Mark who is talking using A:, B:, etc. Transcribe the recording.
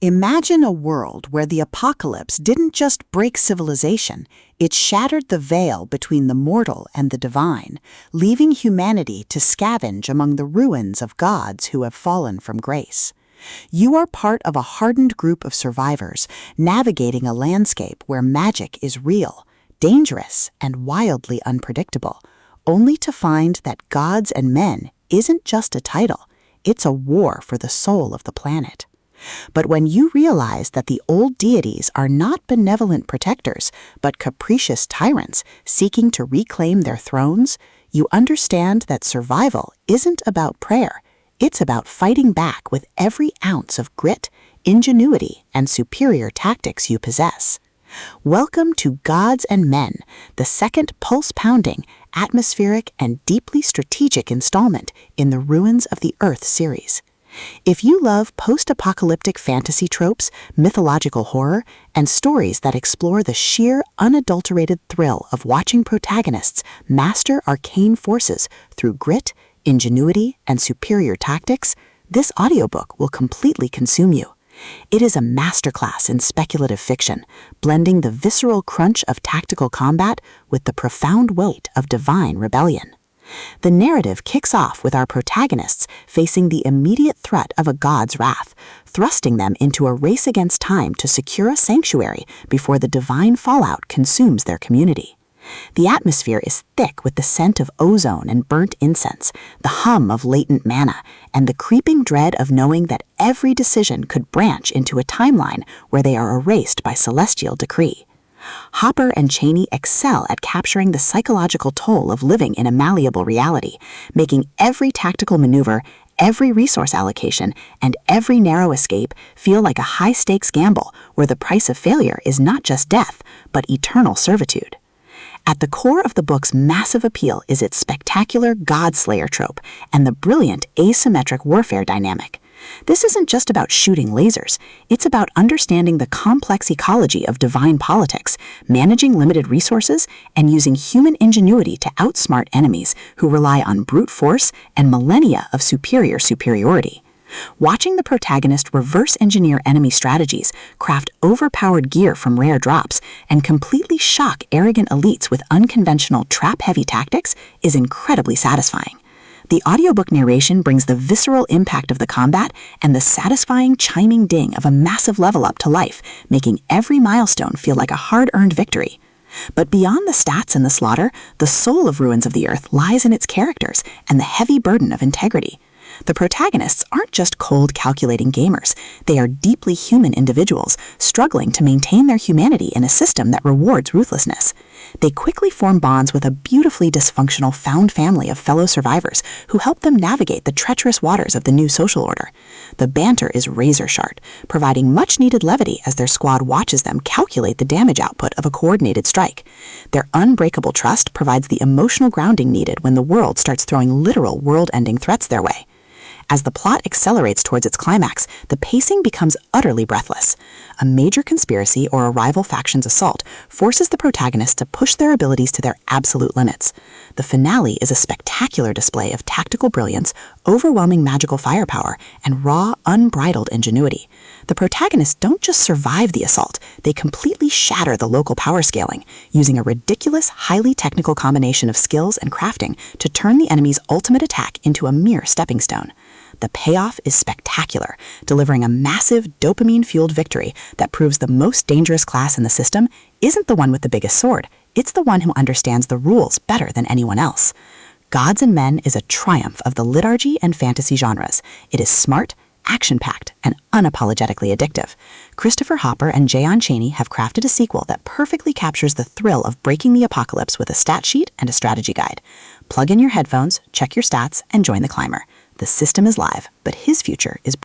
A: Imagine a world where the apocalypse didn't just break civilization, it shattered the veil between the mortal and the divine, leaving humanity to scavenge among the ruins of gods who have fallen from grace. You are part of a hardened group of survivors, navigating a landscape where magic is real, dangerous, and wildly unpredictable, only to find that Gods and Men isn't just a title, it's a war for the soul of the planet. But when you realize that the old deities are not benevolent protectors, but capricious tyrants seeking to reclaim their thrones, you understand that survival isn't about prayer. It's about fighting back with every ounce of grit, ingenuity, and superior tactics you possess. Welcome to Gods and Men, the second pulse-pounding, atmospheric, and deeply strategic installment in the Ruins of the Earth series. If you love post-apocalyptic fantasy tropes, mythological horror, and stories that explore the sheer, unadulterated thrill of watching protagonists master arcane forces through grit, ingenuity, and superior tactics, this audiobook will completely consume you. It is a masterclass in speculative fiction, blending the visceral crunch of tactical combat with the profound weight of divine rebellion. The narrative kicks off with our protagonists facing the immediate threat of a god's wrath, thrusting them into a race against time to secure a sanctuary before the divine fallout consumes their community. The atmosphere is thick with the scent of ozone and burnt incense, the hum of latent mana, and the creeping dread of knowing that every decision could branch into a timeline where they are erased by celestial decree. Hopper and Chaney excel at capturing the psychological toll of living in a malleable reality, making every tactical maneuver, every resource allocation, and every narrow escape feel like a high-stakes gamble where the price of failure is not just death, but eternal servitude. At the core of the book's massive appeal is its spectacular God-Slayer trope and the brilliant asymmetric warfare dynamic. This isn't just about shooting lasers, it's about understanding the complex ecology of divine politics, managing limited resources, and using human ingenuity to outsmart enemies who rely on brute force and millennia of superiority. Watching the protagonist reverse engineer enemy strategies, craft overpowered gear from rare drops, and completely shock arrogant elites with unconventional trap-heavy tactics is incredibly satisfying. The audiobook narration brings the visceral impact of the combat and the satisfying chiming ding of a massive level up to life, making every milestone feel like a hard-earned victory. But beyond the stats and the slaughter, the soul of Ruins of the Earth lies in its characters and the heavy burden of integrity. The protagonists aren't just cold, calculating gamers. They are deeply human individuals, struggling to maintain their humanity in a system that rewards ruthlessness. They quickly form bonds with a beautifully dysfunctional found family of fellow survivors who help them navigate the treacherous waters of the new social order. The banter is razor-sharp, providing much-needed levity as their squad watches them calculate the damage output of a coordinated strike. Their unbreakable trust provides the emotional grounding needed when the world starts throwing literal world-ending threats their way. As the plot accelerates towards its climax, the pacing becomes utterly breathless. A major conspiracy or a rival faction's assault forces the protagonists to push their abilities to their absolute limits. The finale is a spectacular display of tactical brilliance, overwhelming magical firepower, and raw, unbridled ingenuity. The protagonists don't just survive the assault, they completely shatter the local power scaling, using a ridiculous, highly technical combination of skills and crafting to turn the enemy's ultimate attack into a mere stepping stone. The payoff is spectacular, delivering a massive dopamine-fueled victory that proves the most dangerous class in the system isn't the one with the biggest sword, it's the one who understands the rules better than anyone else. Gods and Men is a triumph of the LitRPG and fantasy genres. It is smart, action-packed, and unapologetically addictive. Christopher Hopper and J.N. Chaney have crafted a sequel that perfectly captures the thrill of breaking the apocalypse with a stat sheet and a strategy guide. Plug in your headphones, check your stats, and join the climber. The system is live, but his future is